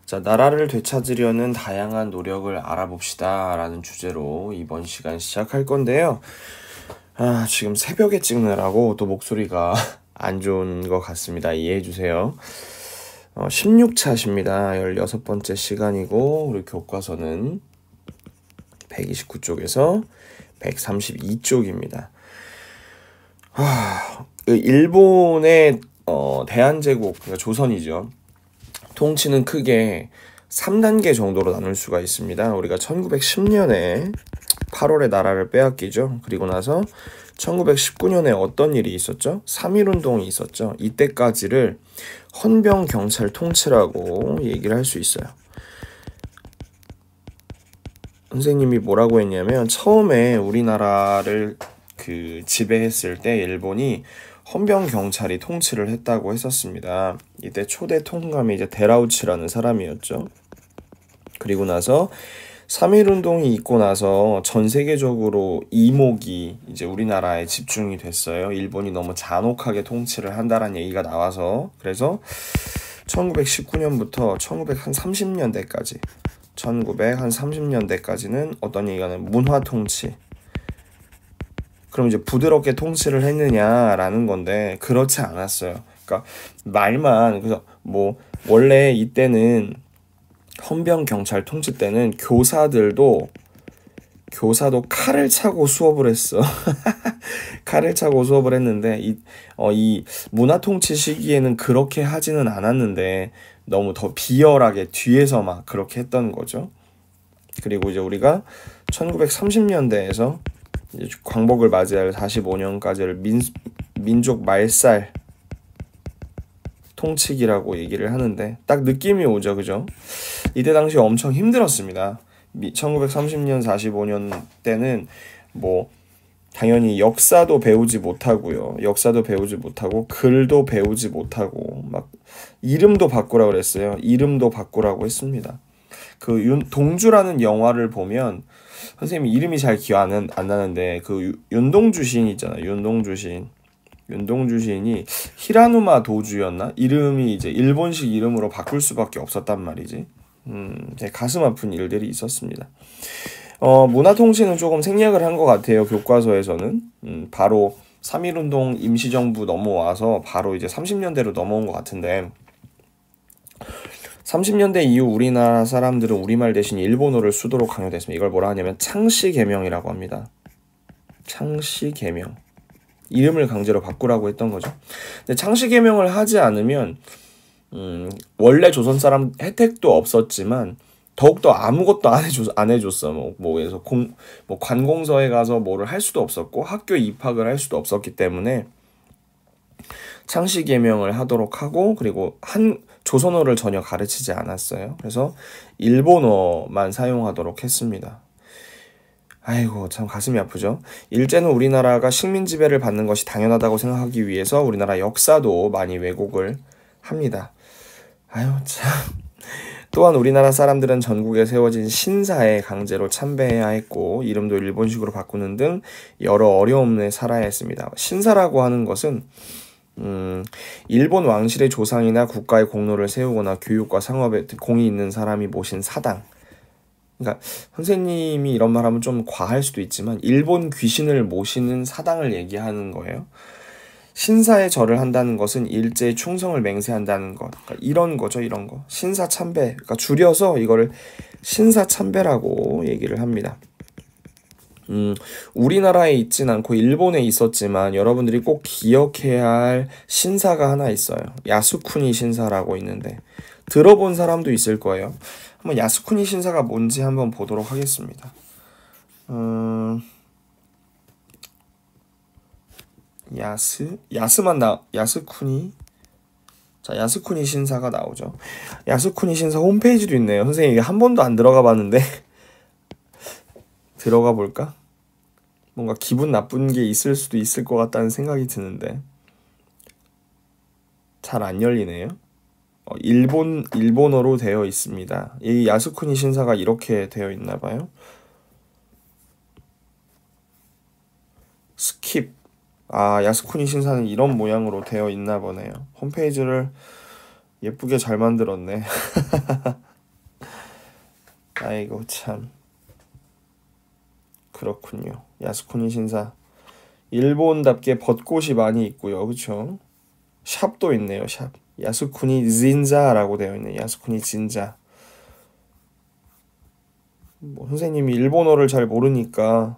자, 나라를 되찾으려는 다양한 노력을 알아봅시다 라는 주제로 이번 시간 시작할 건데요. 지금 새벽에 찍느라고 또 목소리가 안 좋은 것 같습니다. 이해해 주세요. 16차십니다. 16번째 시간이고 우리 교과서는 129쪽에서 132쪽입니다. 일본의 대한제국, 그러니까 조선이죠. 통치는 크게 3단계 정도로 나눌 수가 있습니다. 우리가 1910년에 8월에 나라를 빼앗기죠. 그리고 나서 1919년에 어떤 일이 있었죠? 3.1운동이 있었죠. 이때까지를 헌병경찰 통치라고 얘기를 할 수 있어요. 선생님이 뭐라고 했냐면 처음에 우리나라를 지배했을 때 일본이 헌병경찰이 통치를 했다고 했었습니다. 이때 초대 통감이 이제 데라우치라는 사람이었죠. 그리고 나서 3.1운동이 있고 나서 전 세계적으로 이목이 이제 우리나라에 집중이 됐어요. 일본이 너무 잔혹하게 통치를 한다라는 얘기가 나와서. 그래서 1919년부터 1930년대까지는 어떤 얘기가 나면 문화 통치. 그럼 이제 부드럽게 통치를 했느냐라는 건데 그렇지 않았어요. 그러니까 말만 그래서 원래 이때는 헌병 경찰 통치 때는 교사도 칼을 차고 수업을 했어. 칼을 차고 수업을 했는데 이 문화 통치 시기에는 그렇게 하지는 않았는데 너무 더 비열하게 뒤에서 막 그렇게 했던 거죠. 그리고 이제 우리가 1930년대에서 광복을 맞이할 45년까지를 민족 말살 통치기라고 얘기를 하는데 딱 느낌이 오죠, 그죠? 이때 당시 엄청 힘들었습니다. 1930년, 45년 때는 당연히 역사도 배우지 못하고요. 역사도 배우지 못하고 글도 배우지 못하고 막 이름도 바꾸라고 그랬어요. 이름도 바꾸라고 했습니다. 동주라는 영화를 보면 선생님이 이름이 잘 기억 안 나는데 윤동주 시인 있잖아요. 윤동주 시인이 히라누마 도주였나? 이름이 이제 일본식 이름으로 바꿀 수밖에 없었단 말이지. 가슴 아픈 일들이 있었습니다. 문화통치는 조금 생략을 한 것 같아요. 교과서에서는. 바로 3.1운동 임시정부 넘어와서 바로 이제 30년대로 넘어온 것 같은데 30년대 이후 우리나라 사람들은 우리말 대신 일본어를 수도로 강요됐습니다. 이걸 뭐라 하냐면 창씨개명이라고 합니다. 창씨개명. 이름을 강제로 바꾸라고 했던 거죠. 근데 창씨개명을 하지 않으면 원래 조선 사람 혜택도 없었지만 더욱더 아무것도 안 해줬어. 그래서 관공서에 가서 뭐를 할 수도 없었고 학교 입학을 할 수도 없었기 때문에 창씨개명을 하도록 하고 그리고 조선어를 전혀 가르치지 않았어요. 그래서 일본어만 사용하도록 했습니다. 아이고 참 가슴이 아프죠. 일제는 우리나라가 식민 지배를 받는 것이 당연하다고 생각하기 위해서 우리나라 역사도 많이 왜곡을 합니다. 아유 참. 또한 우리나라 사람들은 전국에 세워진 신사에 강제로 참배해야 했고 이름도 일본식으로 바꾸는 등 여러 어려움에 살아야 했습니다. 신사라고 하는 것은 일본 왕실의 조상이나 국가의 공로를 세우거나 교육과 상업에 공이 있는 사람이 모신 사당. 그러니까 선생님이 이런 말 하면 좀 과할 수도 있지만 일본 귀신을 모시는 사당을 얘기하는 거예요. 신사에 절을 한다는 것은 일제에 충성을 맹세한다는 것. 그러니까 이런 거죠, 이런 거. 신사참배. 그러니까 줄여서 이거를 신사참배라고 얘기를 합니다. 우리나라에 있진 않고 일본에 있었지만 여러분들이 꼭 기억해야 할 신사가 하나 있어요. 야스쿠니 신사라고 있는데 들어본 사람도 있을 거예요. 한번 야스쿠니 신사가 뭔지 한번 보도록 하겠습니다. 야스쿠니. 자, 야스쿠니 신사가 나오죠. 야스쿠니 신사 홈페이지도 있네요. 선생님 이게 한 번도 안 들어가 봤는데 들어가 볼까? 뭔가 기분 나쁜 게 있을 수도 있을 것 같다는 생각이 드는데 잘 안 열리네요. 일본어로 되어 있습니다. 이 야스쿠니 신사가 이렇게 되어 있나 봐요. 스킵. 아, 야스쿠니 신사는 이런 모양으로 되어 있나 보네요. 홈페이지를 예쁘게 잘 만들었네. 아이고 참 그렇군요. 야스쿠니 신사 일본답게 벚꽃이 많이 있고요. 그쵸? 샵도 있네요. 샵 야스쿠니 진자라고 되어 있네. 야스쿠니 진자. 뭐 선생님이 일본어를 잘 모르니까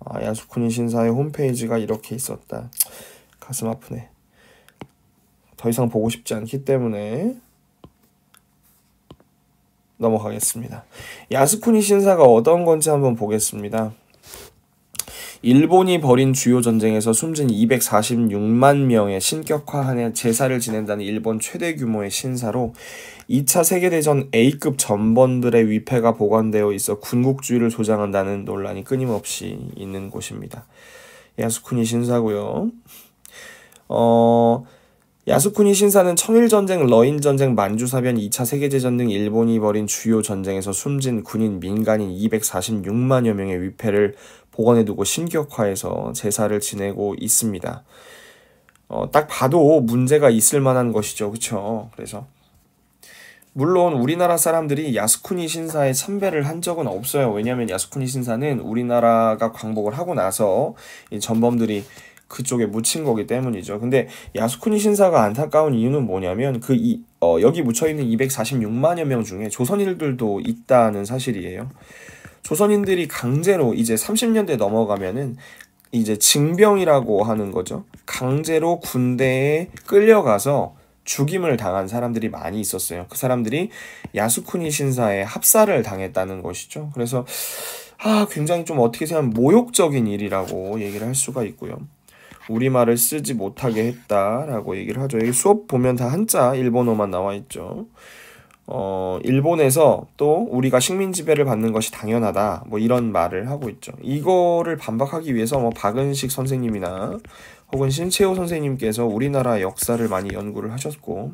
아, 야스쿠니 신사의 홈페이지가 이렇게 있었다. 가슴 아프네. 더 이상 보고 싶지 않기 때문에 넘어가겠습니다. 야스쿠니 신사가 어떤 건지 한번 보겠습니다. 일본이 벌인 주요 전쟁에서 숨진 246만 명의 신격화한 제사를 지낸다는 일본 최대 규모의 신사로 2차 세계대전 A급 전범들의 위패가 보관되어 있어 군국주의를 조장한다는 논란이 끊임없이 있는 곳입니다. 야스쿠니 신사고요. 야스쿠니 신사는 청일전쟁, 러인전쟁, 만주사변, 2차 세계대전 등 일본이 벌인 주요 전쟁에서 숨진 군인, 민간인 246만여 명의 위패를 보관해두고 신격화해서 제사를 지내고 있습니다. 딱 봐도 문제가 있을 만한 것이죠. 그쵸? 그래서 물론 우리나라 사람들이 야스쿠니 신사에 참배를 한 적은 없어요. 왜냐하면 야스쿠니 신사는 우리나라가 광복을 하고 나서 이 전범들이 그쪽에 묻힌 거기 때문이죠. 근데 야스쿠니 신사가 안타까운 이유는 뭐냐면 여기 묻혀있는 246만여 명 중에 조선인들도 있다는 사실이에요. 조선인들이 강제로 이제 30년대 넘어가면은 이제 징병이라고 하는 거죠. 강제로 군대에 끌려가서 죽임을 당한 사람들이 많이 있었어요. 그 사람들이 야스쿠니 신사에 합사를 당했다는 것이죠. 그래서 굉장히 좀 어떻게 생각하면 모욕적인 일이라고 얘기를 할 수가 있고요. 우리말을 쓰지 못하게 했다라고 얘기를 하죠. 여기 수업 보면 다 한자 일본어만 나와 있죠. 일본에서 또 우리가 식민 지배를 받는 것이 당연하다 뭐 이런 말을 하고 있죠. 이거를 반박하기 위해서 뭐 박은식 선생님이나 혹은 신채호 선생님께서 우리나라 역사를 많이 연구를 하셨고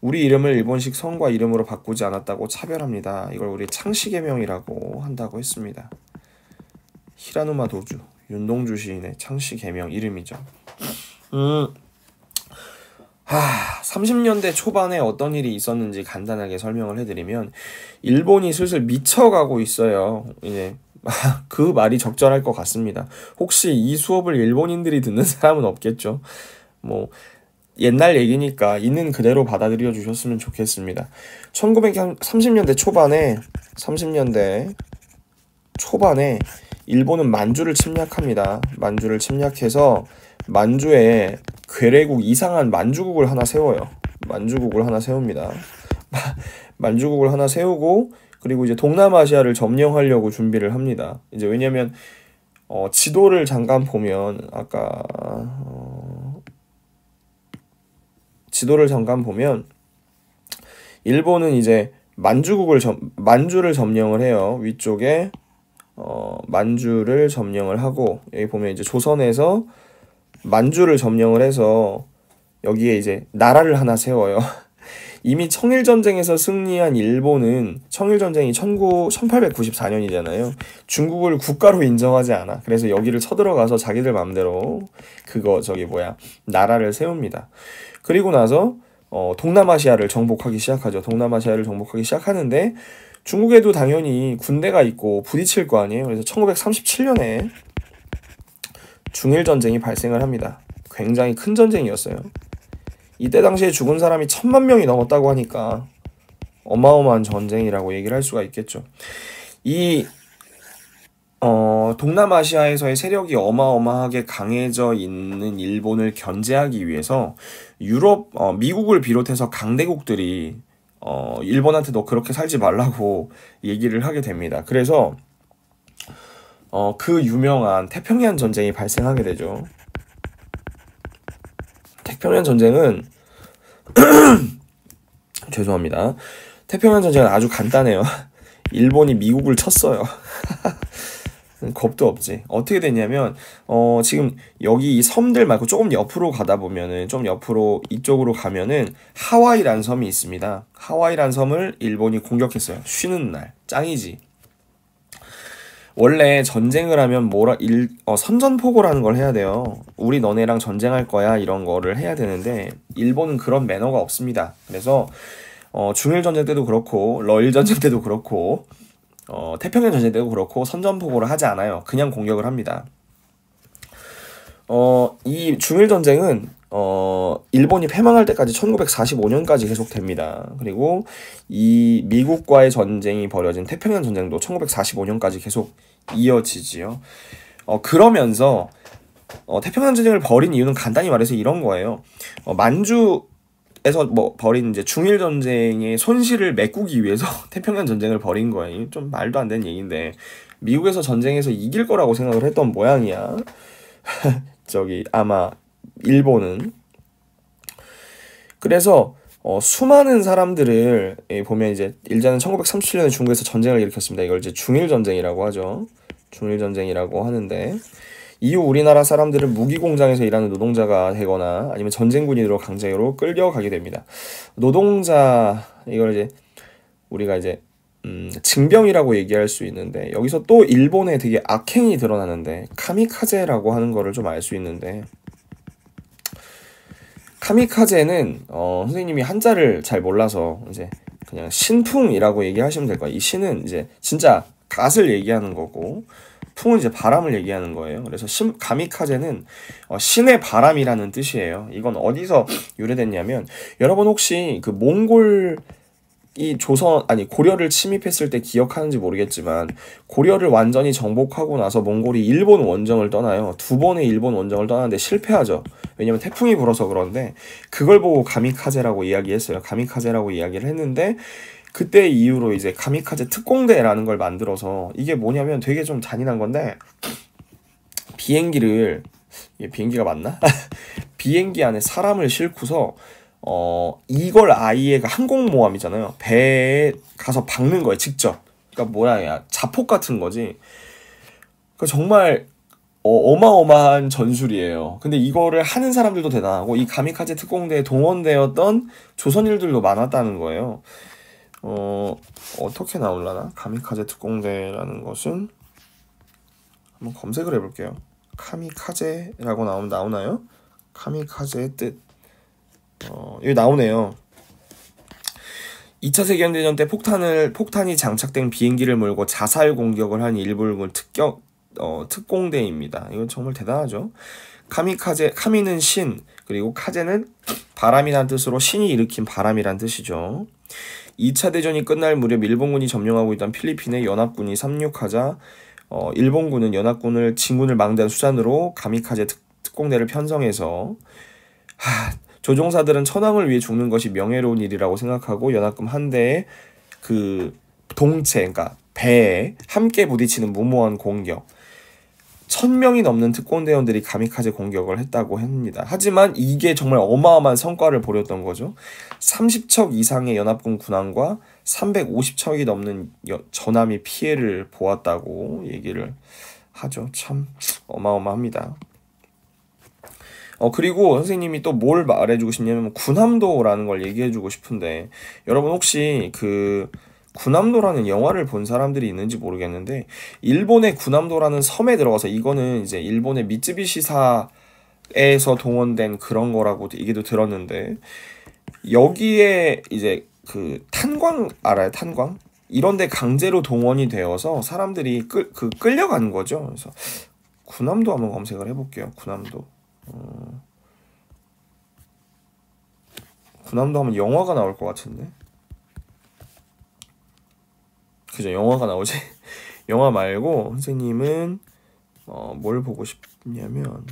우리 이름을 일본식 성과 이름으로 바꾸지 않았다고 차별합니다. 이걸 우리 창씨개명이라고 한다고 했습니다. 히라누마 도주 윤동주 시인의 창씨개명 이름이죠. 30년대 초반에 어떤 일이 있었는지 간단하게 설명을 해드리면 일본이 슬슬 미쳐가고 있어요. 이제 그 말이 적절할 것 같습니다. 혹시 이 수업을 일본인들이 듣는 사람은 없겠죠. 뭐 옛날 얘기니까 있는 그대로 받아들여 주셨으면 좋겠습니다. 1930년대 초반에 일본은 만주를 침략합니다. 만주를 침략해서 만주에 괴뢰국 이상한 만주국을 하나 세워요. 만주국을 하나 세웁니다. 만주국을 하나 세우고 그리고 이제 동남아시아를 점령하려고 준비를 합니다. 이제 왜냐면 지도를 잠깐 보면 지도를 잠깐 보면 일본은 이제 만주를 점령을 해요. 위쪽에 만주를 점령을 하고 여기 보면 이제 조선에서 만주를 점령을 해서 여기에 이제 나라를 하나 세워요. 이미 청일전쟁에서 승리한 일본은 청일전쟁이 1894년이잖아요. 중국을 국가로 인정하지 않아. 그래서 여기를 쳐들어가서 자기들 맘대로 나라를 세웁니다. 그리고 나서 동남아시아를 정복하기 시작하죠. 동남아시아를 정복하기 시작하는데 중국에도 당연히 군대가 있고 부딪힐 거 아니에요. 그래서 1937년에 중일전쟁이 발생을 합니다. 굉장히 큰 전쟁이었어요. 이때 당시에 죽은 사람이 1000만 명이 넘었다고 하니까 어마어마한 전쟁이라고 얘기를 할 수가 있겠죠. 이 동남아시아에서의 세력이 어마어마하게 강해져 있는 일본을 견제하기 위해서 미국을 비롯해서 강대국들이 일본한테 너 그렇게 살지 말라고 얘기를 하게 됩니다. 그래서 그 유명한 태평양 전쟁이 발생하게 되죠. 태평양 전쟁은 죄송합니다. 태평양 전쟁은 아주 간단해요. 일본이 미국을 쳤어요. 겁도 없지. 어떻게 됐냐면 지금 여기 이 섬들 말고 조금 옆으로 가다 보면은 좀 옆으로 이쪽으로 가면은 하와이란 섬이 있습니다. 하와이란 섬을 일본이 공격했어요. 쉬는 날 짱이지. 원래 전쟁을 하면 선전포고라는 걸 해야 돼요. 우리 너네랑 전쟁할 거야 이런 거를 해야 되는데 일본은 그런 매너가 없습니다. 그래서 중일 전쟁 때도 그렇고 러일 전쟁 때도 그렇고 태평양 전쟁 때도 그렇고 선전포고를 하지 않아요. 그냥 공격을 합니다. 이 중일 전쟁은 일본이 패망할 때까지 1945년까지 계속됩니다. 그리고 이 미국과의 전쟁이 벌어진 태평양 전쟁도 1945년까지 계속 이어지지요. 그러면서 태평양 전쟁을 벌인 이유는 간단히 말해서 이런 거예요. 만주에서 벌인 이제 중일 전쟁의 손실을 메꾸기 위해서 태평양 전쟁을 벌인 거예요. 좀 말도 안 되는 얘기인데 미국에서 전쟁에서 이길 거라고 생각을 했던 모양이야. 아마 일본은. 그래서 수많은 사람들을 보면 이제 일제는 1937년에 중국에서 전쟁을 일으켰습니다. 이걸 이제 중일전쟁이라고 하죠. 중일전쟁이라고 하는데 이후 우리나라 사람들은 무기공장에서 일하는 노동자가 되거나 아니면 전쟁군인으로 강제로 끌려가게 됩니다. 노동자 이걸 이제 우리가 이제 징병이라고 얘기할 수 있는데 여기서 또 일본의 되게 악행이 드러나는데 카미카제라고 하는 거를 좀 알 수 있는데 카미카제는 선생님이 한자를 잘 몰라서 이제 그냥 신풍이라고 얘기하시면 될 거예요. 이 신은 이제 진짜 갓을 얘기하는 거고 풍은 이제 바람을 얘기하는 거예요. 그래서 가미카제는 신의 바람이라는 뜻이에요. 이건 어디서 유래됐냐면 여러분 혹시 그 몽골 이 고려를 침입했을 때 기억하는지 모르겠지만 고려를 완전히 정복하고 나서 몽골이 일본 원정을 떠나요. 2번의 일본 원정을 떠나는데 실패하죠. 왜냐면 태풍이 불어서 그런데 그걸 보고 가미카제라고 이야기했어요. 가미카제라고 이야기를 했는데 그때 이후로 이제 가미카제 특공대라는 걸 만들어서 이게 뭐냐면 되게 좀 잔인한 건데 이게 비행기가 맞나? 비행기 안에 사람을 싣고서 이걸 아예 항공모함이잖아요. 배에 가서 박는 거예요, 직접. 그러니까 자폭 같은 거지. 그러니까 정말 어마어마한 전술이에요. 근데 이거를 하는 사람들도 대단하고 이 가미카제 특공대에 동원되었던 조선인들도 많았다는 거예요. 어떻게 나올라나? 가미카제 특공대라는 것은 한번 검색을 해볼게요. 카미카제라고 나오나요? 카미카제의 뜻. 여기 나오네요. 2차 세계대전 때 폭탄이 장착된 비행기를 몰고 자살 공격을 한 일본군 특공대입니다. 이건 정말 대단하죠. 카미는 신, 그리고 카제는 바람이란 뜻으로 신이 일으킨 바람이란 뜻이죠. 2차 대전이 끝날 무렵 일본군이 점령하고 있던 필리핀에 연합군이 상륙하자 일본군은 연합군을 진군을 망대한 수단으로 가미카제 특공대를 편성해서 조종사들은 천황을 위해 죽는 것이 명예로운 일이라고 생각하고 연합군 한 대의 그 동체, 그러니까 배에 함께 부딪히는 무모한 공격. 1000명이 넘는 특공대원들이 가미카제 공격을 했다고 합니다. 하지만 이게 정말 어마어마한 성과를 보였던 거죠. 30척 이상의 연합군 군함과 350척이 넘는 전함이 피해를 보았다고 얘기를 하죠. 참 어마어마합니다. 그리고 선생님이 또 뭘 말해주고 싶냐면 군함도라는 걸 얘기해주고 싶은데 여러분 혹시 그 군함도라는 영화를 본 사람들이 있는지 모르겠는데 일본의 군함도라는 섬에 들어가서 이거는 이제 일본의 미쯔비시사에서 동원된 그런 거라고 얘기도 들었는데 여기에 이제 그 탄광 알아요? 탄광? 이런데 강제로 동원이 되어서 사람들이 끌려가는 거죠. 그래서 군함도 한번 검색을 해볼게요. 군함도 하면 영화가 나올 것 같은데 그죠? 영화가 나오지? 영화 말고 선생님은 뭘 보고 싶냐면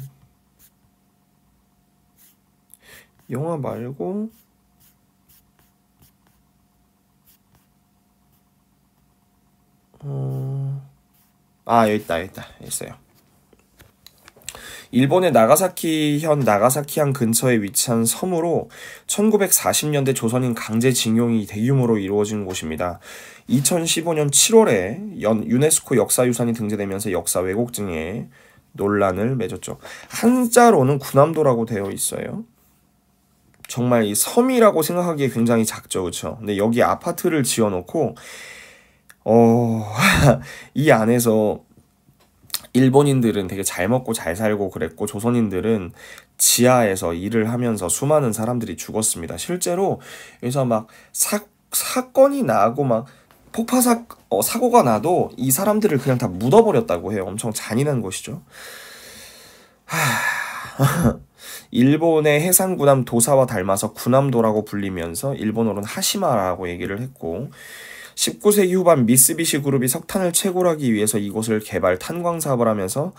영화 말고 여기 있다 있어요. 일본의 나가사키현 근처에 위치한 섬으로 1940년대 조선인 강제징용이 대규모로 이루어진 곳입니다. 2015년 7월에 유네스코 역사유산이 등재되면서 역사 왜곡증에 논란을 맺었죠. 한자로는 군함도라고 되어 있어요. 정말 이 섬이라고 생각하기에 굉장히 작죠, 그렇죠? 근데 여기 아파트를 지어놓고 이 안에서 일본인들은 되게 잘 먹고 잘 살고 그랬고 조선인들은 지하에서 일을 하면서 수많은 사람들이 죽었습니다. 실제로 여기서 막 사건이 나고 막 사고가 나도 이 사람들을 그냥 다 묻어버렸다고 해요. 엄청 잔인한 것이죠. 일본의 해상군함 도사와 닮아서 군함도라고 불리면서 일본어로는 하시마라고 얘기를 했고 19세기 후반 미쓰비시 그룹이 석탄을 채굴하기 위해서 이곳을 개발 탄광 사업을 하면서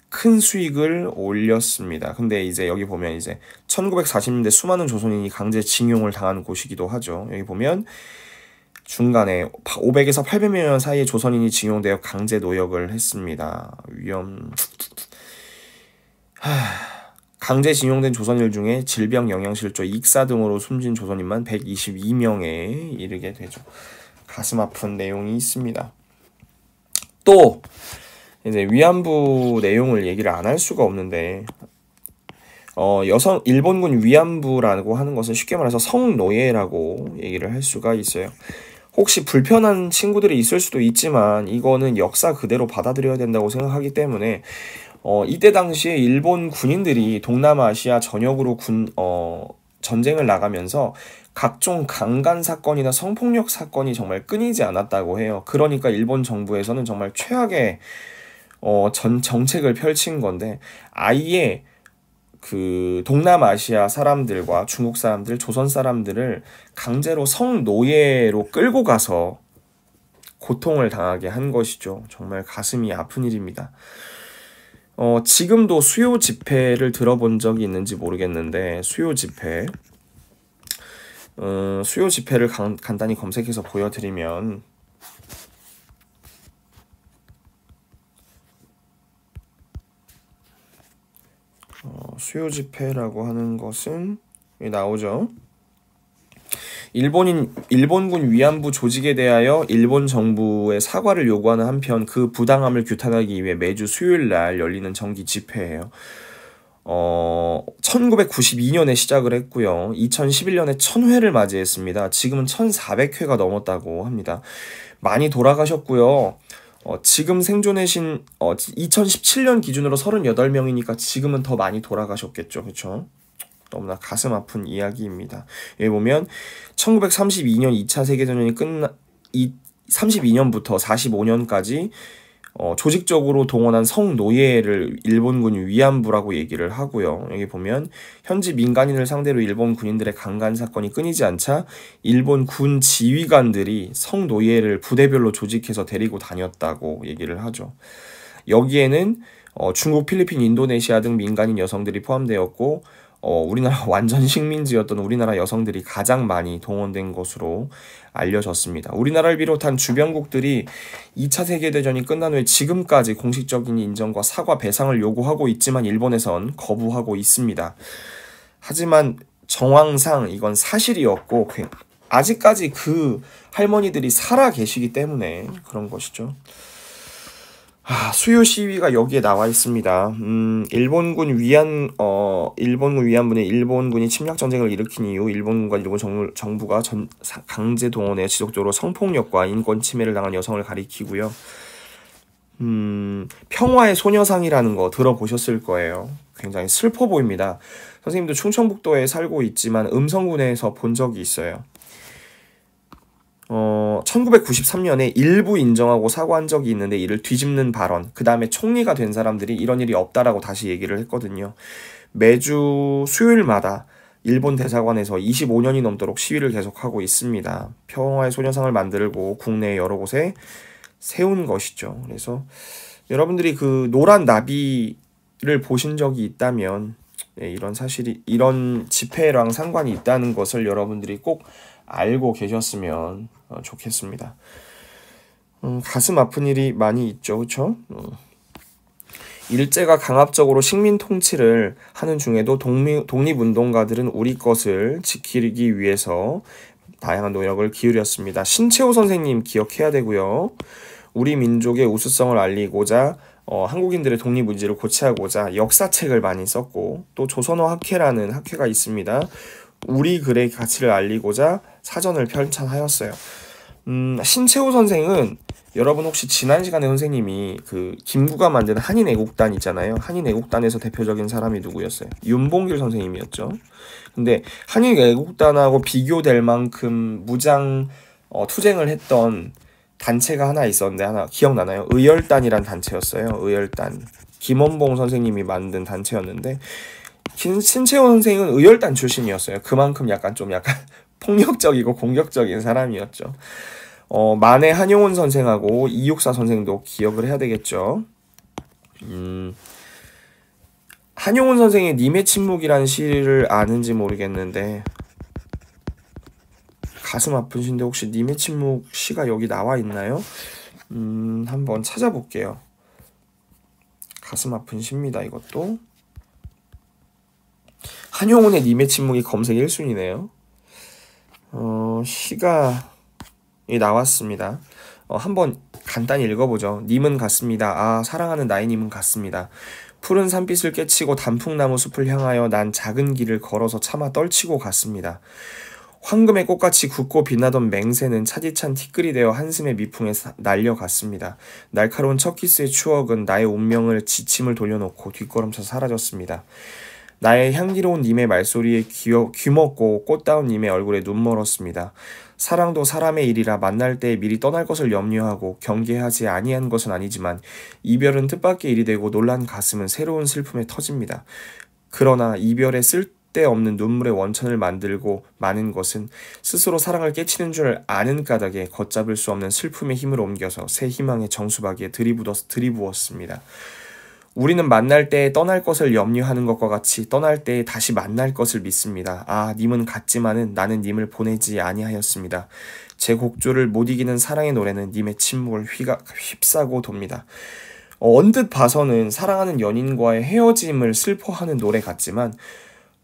큰 수익을 올렸습니다. 근데 이제 여기 보면 이제 1940년대 수많은 조선인이 강제 징용을 당한 곳이기도 하죠. 여기 보면 중간에 500에서 800여 년 사이에 조선인이 징용되어 강제 노역을 했습니다. 강제 징용된 조선인 중에 질병, 영양실조, 익사 등으로 숨진 조선인만 122명에 이르게 되죠. 가슴 아픈 내용이 있습니다. 또 이제 위안부 내용을 얘기를 안 할 수가 없는데 일본군 위안부라고 하는 것은 쉽게 말해서 성노예라고 얘기를 할 수가 있어요. 혹시 불편한 친구들이 있을 수도 있지만 이거는 역사 그대로 받아들여야 된다고 생각하기 때문에 이때 당시에 일본 군인들이 동남아시아 전역으로 전쟁을 나가면서 각종 강간 사건이나 성폭력 사건이 정말 끊이지 않았다고 해요. 그러니까 일본 정부에서는 정말 최악의 정책을 펼친 건데 아예 그 동남아시아 사람들과 중국 사람들, 조선 사람들을 강제로 성노예로 끌고 가서 고통을 당하게 한 것이죠. 정말 가슴이 아픈 일입니다. 지금도 수요 집회를 들어본 적이 있는지 모르겠는데 수요 집회를 간단히 검색해서 보여드리면 수요 집회라고 하는 것은 여기 나오죠. 일본군 위안부 조직에 대하여 일본 정부의 사과를 요구하는 한편 그 부당함을 규탄하기 위해 매주 수요일 날 열리는 정기 집회예요. 1992년에 시작을 했고요. 2011년에 1000회를 맞이했습니다. 지금은 1400회가 넘었다고 합니다. 많이 돌아가셨고요. 지금 생존하신 2017년 기준으로 38명이니까 지금은 더 많이 돌아가셨겠죠. 그렇죠? 너무나 가슴 아픈 이야기입니다. 여기 보면 1932년 2차 세계대전이 32년부터 45년까지 조직적으로 동원한 성노예를 일본군 위안부라고 얘기를 하고요. 여기 보면 현지 민간인을 상대로 일본 군인들의 강간 사건이 끊이지 않자 일본 군 지휘관들이 성노예를 부대별로 조직해서 데리고 다녔다고 얘기를 하죠. 여기에는 중국, 필리핀, 인도네시아 등 민간인 여성들이 포함되었고 우리나라 완전 식민지였던 우리나라 여성들이 가장 많이 동원된 것으로 알려졌습니다. 우리나라를 비롯한 주변국들이 2차 세계대전이 끝난 후에 지금까지 공식적인 인정과 사과 배상을 요구하고 있지만 일본에선 거부하고 있습니다. 하지만 정황상 이건 사실이었고 아직까지 그 할머니들이 살아 계시기 때문에 그런 것이죠. 수요 시위가 여기에 나와 있습니다. 일본군 위안부는 일본군이 침략 전쟁을 일으킨 이후 일본군과 일본 정부가 강제 동원해 지속적으로 성폭력과 인권 침해를 당한 여성을 가리키고요. 평화의 소녀상이라는 거 들어보셨을 거예요. 굉장히 슬퍼 보입니다. 선생님도 충청북도에 살고 있지만 음성군에서 본 적이 있어요. 1993년에 일부 인정하고 사과한 적이 있는데 이를 뒤집는 발언, 그 다음에 총리가 된 사람들이 이런 일이 없다라고 다시 얘기를 했거든요. 매주 수요일마다 일본 대사관에서 25년이 넘도록 시위를 계속하고 있습니다. 평화의 소녀상을 만들고 국내 여러 곳에 세운 것이죠. 그래서 여러분들이 그 노란 나비를 보신 적이 있다면 이런 사실이, 이런 집회랑 상관이 있다는 것을 여러분들이 꼭 알고 계셨으면 좋겠습니다. 가슴 아픈 일이 많이 있죠. 그렇죠? 일제가 강압적으로 식민 통치를 하는 중에도 독립운동가들은 우리 것을 지키기 위해서 다양한 노력을 기울였습니다. 신채호 선생님 기억해야 되고요. 우리 민족의 우수성을 알리고자 한국인들의 독립의지를 고취하고자 역사책을 많이 썼고, 또 조선어 학회라는 학회가 있습니다. 우리 글의 가치를 알리고자 사전을 편찬하였어요. 신채호 선생은 여러분 혹시 지난 시간에 선생님이 그 김구가 만든 한인애국단 있잖아요. 한인애국단에서 대표적인 사람이 누구였어요? 윤봉길 선생님이었죠. 근데 한인애국단하고 비교될 만큼 무장 투쟁을 했던 단체가 하나 있었는데 하나 기억나나요? 의열단이란 단체였어요. 의열단. 김원봉 선생님이 만든 단체였는데 신채호 선생은 의열단 출신이었어요. 그만큼 약간 폭력적이고 공격적인 사람이었죠. 만해 한용운 선생하고 이육사 선생도 기억을 해야 되겠죠. 한용운 선생의 님의 침묵이라는 시를 아는지 모르겠는데 가슴 아프신데 혹시 님의 침묵 시가 여기 나와 있나요? 한번 찾아볼게요. 가슴 아픈 시입니다. 이것도 한용운의 님의 침묵이 검색 1순위네요. 시가 나왔습니다. 한번 간단히 읽어보죠. 님은 같습니다. 아, 사랑하는 나의 님은 같습니다. 푸른 산빛을 깨치고 단풍나무 숲을 향하여 난 작은 길을 걸어서 차마 떨치고 갔습니다. 황금의 꽃같이 굳고 빛나던 맹세는 차디찬 티끌이 되어 한숨의 미풍에 날려갔습니다. 날카로운 첫 키스의 추억은 나의 운명을 지침을 돌려놓고 뒷걸음쳐 사라졌습니다. 나의 향기로운 님의 말소리에 귀먹고 꽃다운 님의 얼굴에 눈멀었습니다. 사랑도 사람의 일이라 만날 때에 미리 떠날 것을 염려하고 경계하지 아니한 것은 아니지만 이별은 뜻밖의 일이 되고 놀란 가슴은 새로운 슬픔에 터집니다. 그러나 이별의 쓸데없는 눈물의 원천을 만들고 마는 것은 스스로 사랑을 깨치는 줄 아는 까닭에 걷잡을 수 없는 슬픔의 힘을 옮겨서 새 희망의 정수박이에 들이부었습니다. 우리는 만날 때에 떠날 것을 염려하는 것과 같이 떠날 때에 다시 만날 것을 믿습니다. 아, 님은 같지만은 나는 님을 보내지 아니하였습니다. 제 곡조를 못 이기는 사랑의 노래는 님의 침묵을 휩싸고 돕니다. 언뜻 봐서는 사랑하는 연인과의 헤어짐을 슬퍼하는 노래 같지만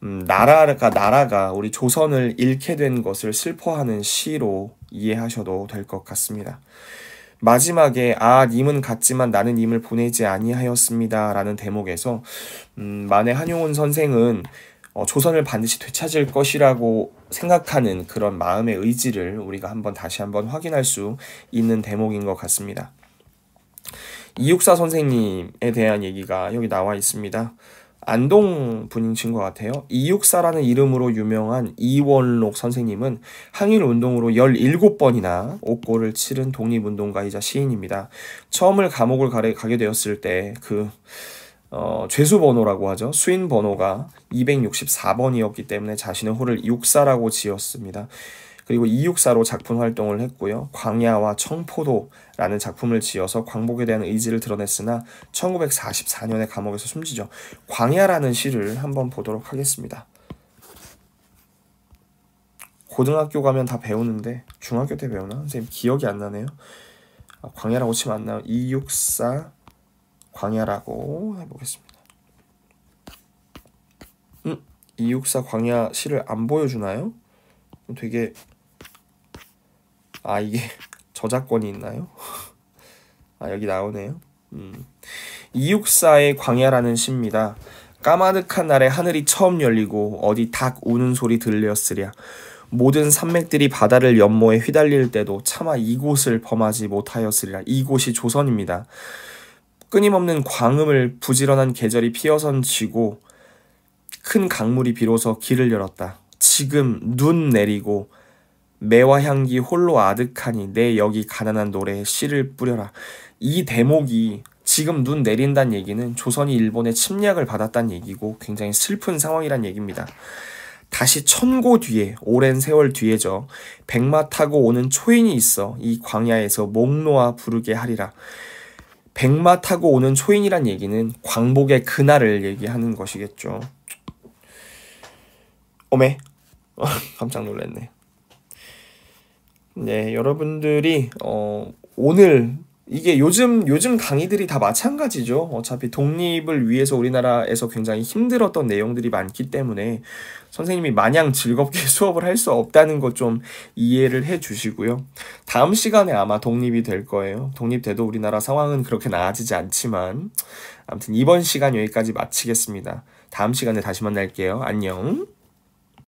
나라가 우리 조선을 잃게 된 것을 슬퍼하는 시로 이해하셔도 될 것 같습니다. 마지막에 아 님은 같지만 나는 님을 보내지 아니하였습니다 라는 대목에서 만해 한용운 선생은 조선을 반드시 되찾을 것이라고 생각하는 그런 마음의 의지를 우리가 다시 한번 확인할 수 있는 대목인 것 같습니다. 이육사 선생님에 대한 얘기가 여기 나와 있습니다. 안동 분이신 것 같아요. 이육사라는 이름으로 유명한 이원록 선생님은 항일운동으로 17번이나 옥고를 치른 독립운동가이자 시인입니다. 처음을 감옥을 가게 되었을 때 죄수번호라고 하죠. 수인번호가 264번이었기 때문에 자신의 호를 육사라고 지었습니다. 그리고 이육사로 작품 활동을 했고요. 광야와 청포도라는 작품을 지어서 광복에 대한 의지를 드러냈으나 1944년에 감옥에서 숨지죠. 광야라는 시를 한번 보도록 하겠습니다. 고등학교 가면 다 배우는데 중학교 때 배우나? 선생님 기억이 안 나네요. 광야라고 치면 안 나요. 이육사 광야라고 해보겠습니다. 이육사 광야 시를 안 보여주나요? 되게 이게 저작권이 있나요? 여기 나오네요. 이육사의 광야라는 시입니다. 까마득한 날에 하늘이 처음 열리고 어디 닭 우는 소리 들렸으랴. 모든 산맥들이 바다를 연모에 휘달릴 때도 차마 이곳을 범하지 못하였으리라. 이곳이 조선입니다. 끊임없는 광음을 부지런한 계절이 피어선 지고 큰 강물이 비로소 길을 열었다. 지금 눈 내리고 매화 향기 홀로 아득하니 내 여기 가난한 노래에 씨를 뿌려라. 이 대목이 지금 눈 내린다는 얘기는 조선이 일본의 침략을 받았다는 얘기고 굉장히 슬픈 상황이란 얘기입니다. 다시 천고 뒤에 오랜 세월 뒤에죠. 백마 타고 오는 초인이 있어 이 광야에서 목 놓아 부르게 하리라. 백마 타고 오는 초인이란 얘기는 광복의 그날을 얘기하는 것이겠죠. 어메 깜짝 놀랐네. 네, 여러분들이 오늘 이게 요즘 강의들이 다 마찬가지죠. 어차피 독립을 위해서 우리나라에서 굉장히 힘들었던 내용들이 많기 때문에 선생님이 마냥 즐겁게 수업을 할 수 없다는 것 좀 이해를 해 주시고요. 다음 시간에 아마 독립이 될 거예요. 독립돼도 우리나라 상황은 그렇게 나아지지 않지만 아무튼 이번 시간 여기까지 마치겠습니다. 다음 시간에 다시 만날게요. 안녕.